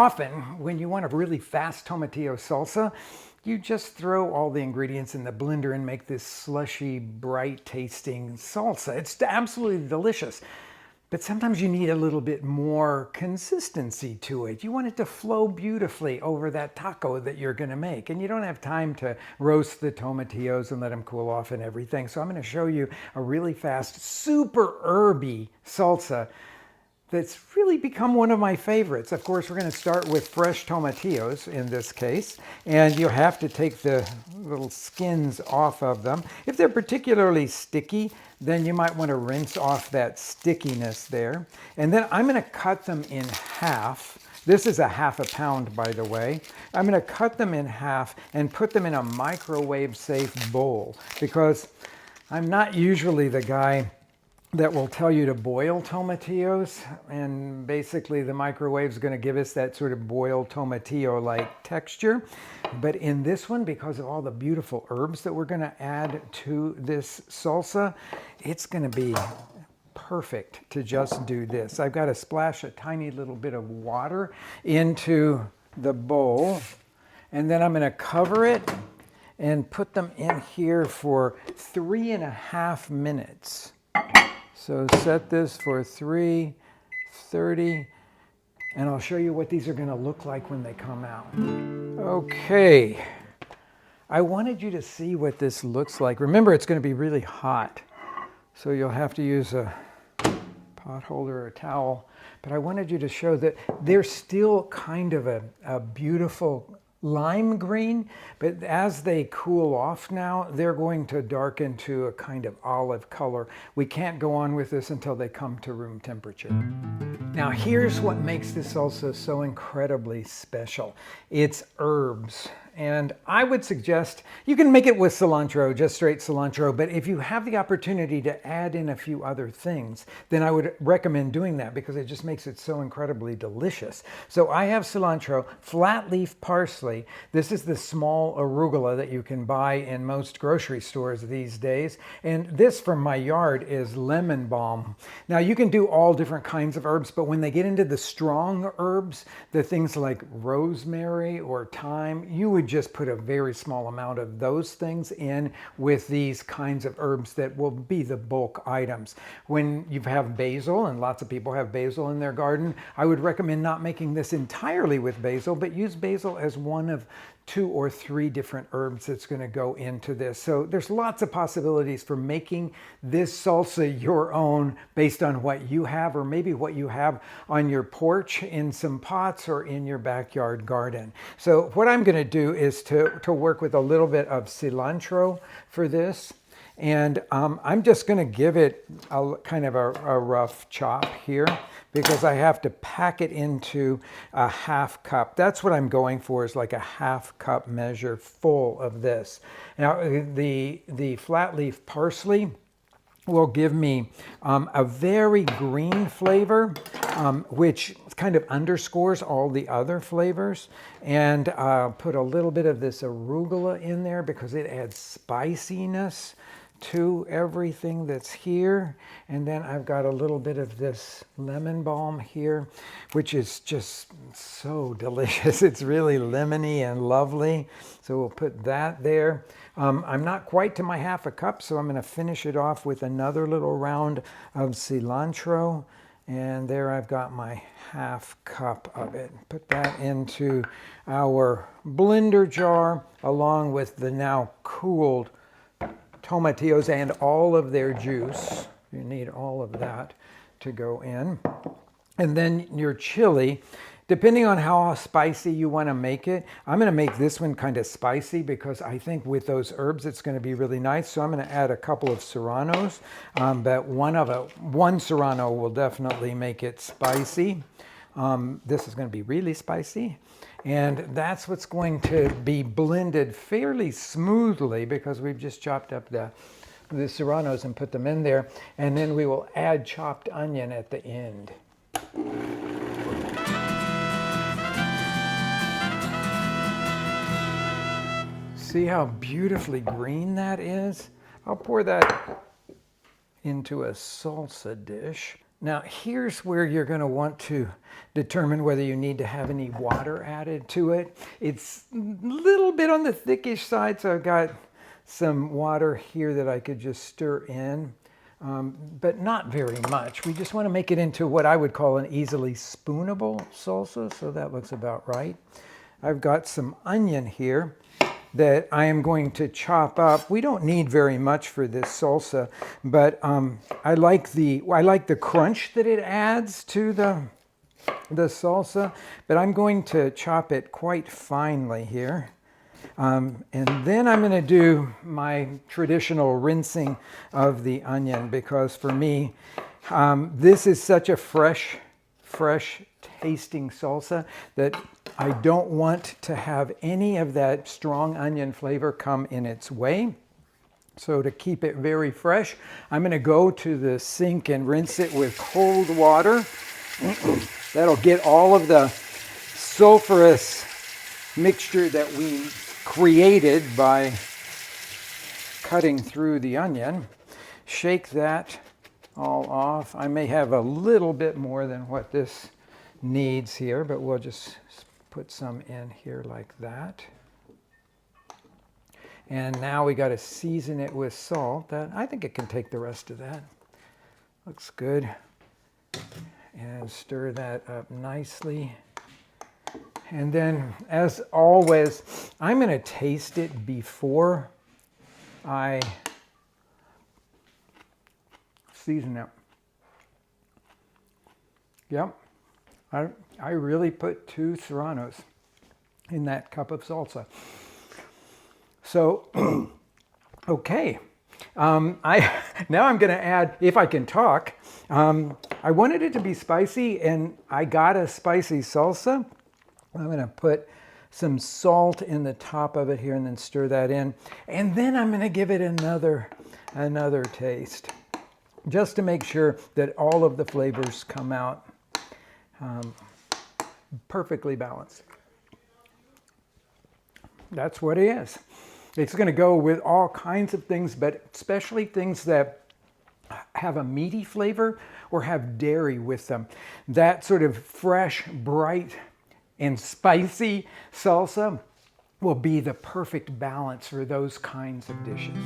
often, when you want a really fast tomatillo salsa, you just throw all the ingredients in the blender and make this slushy, bright tasting salsa. It's absolutely delicious. But sometimes you need a little bit more consistency to it. You want it to flow beautifully over that taco that you're gonna make. And you don't have time to roast the tomatillos and let them cool off and everything. So I'm gonna show you a really fast, super herby salsa that's really become one of my favorites. Of course, we're going to start with fresh tomatillos in this case, and you have to take the little skins off of them. If they're particularly sticky, then you might want to rinse off that stickiness there. And then I'm going to cut them in half. This is a ½ pound, by the way. I'm going to cut them in half and put them in a microwave-safe bowl, because I'm not usually the guy that will tell you to boil tomatillos, and basically the microwave is going to give us that sort of boiled tomatillo-like texture. But in this one, because of all the beautiful herbs that we're going to add to this salsa, it's going to be perfect to just do this. I've got to splash a tiny little bit of water into the bowl, and then I'm going to cover it and put them in here for 3.5 minutes. So set this for 3:30, and I'll show you what these are going to look like when they come out. Okay, I wanted you to see what this looks like. Remember, it's going to be really hot, so you'll have to use a pot holder or a towel. But I wanted you to show that they're still kind of a beautiful lime green, but as they cool off now, they're going to darken to a kind of olive color. We can't go on with this until they come to room temperature. Now here's what makes this salsa so incredibly special. It's herbs. And I would suggest you can make it with cilantro, just straight cilantro, but if you have the opportunity to add in a few other things, then I would recommend doing that, because it just makes it so incredibly delicious. So I have cilantro, flat leaf parsley. This is the small arugula that you can buy in most grocery stores these days. And this from my yard is lemon balm. Now you can do all different kinds of herbs, but when they get into the strong herbs, the things like rosemary or thyme, you would just put a very small amount of those things in with these kinds of herbs that will be the bulk items. When you have basil, and lots of people have basil in their garden, I would recommend not making this entirely with basil, but use basil as one of 2 or 3 different herbs that's going to go into this. So there's lots of possibilities for making this salsa your own based on what you have, or maybe what you have on your porch in some pots or in your backyard garden. So what I'm going to do is to work with a little bit of cilantro for this. And I'm just going to give it a kind of a rough chop here, because I have to pack it into a ½ cup. That's what I'm going for, is like a ½ cup measure full of this. Now the flat leaf parsley will give me a very green flavor, which kind of underscores all the other flavors. And put a little bit of this arugula in there because it adds spiciness to everything that's here. And then I've got a little bit of this lemon balm here, which is just so delicious. It's really lemony and lovely. So we'll put that there. I'm not quite to my ½ cup, so I'm going to finish it off with another little round of cilantro. And there I've got my ½ cup of it. Put that into our blender jar, along with the now cooled tomatillos and all of their juice. You need all of that to go in. And then your chili, depending on how spicy you want to make it. I'm going to make this one kind of spicy because I think with those herbs it's going to be really nice. So I'm going to add a couple of serranos, but one serrano will definitely make it spicy. This is going to be really spicy. And that's what's going to be blended fairly smoothly, because we've just chopped up the serranos and put them in there. And then we will add chopped onion at the end. See how beautifully green that is? I'll pour that into a salsa dish. Now here's where you're going to want to determine whether you need to have any water added to it. It's a little bit on the thickish side, so I've got some water here that I could just stir in, but not very much. We just want to make it into what I would call an easily spoonable salsa, so that looks about right. I've got some onion here that I am going to chop up. We don't need very much for this salsa, but I like the crunch that it adds to the salsa, but I'm going to chop it quite finely here. And then I'm going to do my traditional rinsing of the onion, because for me, this is such a fresh tasting salsa that I don't want to have any of that strong onion flavor come in its way. So to keep it very fresh, I'm going to go to the sink and rinse it with cold water. That'll get all of the sulfurous mixture that we created by cutting through the onion. Shake that all off. I may have a little bit more than what this needs here, but we'll just put some in here like that. And now we got to season it with salt. I think it can take the rest of that. Looks good. And stir that up nicely. And then, as always, I'm going to taste it before I season it. Yep. I really put 2 serranos in that cup of salsa. So, okay. Now I'm going to add, if I can talk, I wanted it to be spicy, and I got a spicy salsa. I'm going to put some salt in the top of it here and then stir that in. And then I'm going to give it another taste, just to make sure that all of the flavors come out perfectly balanced. That's what it is. It's going to go with all kinds of things, but especially things that have a meaty flavor or have dairy with them. That sort of fresh, bright, and spicy salsa will be the perfect balance for those kinds of dishes.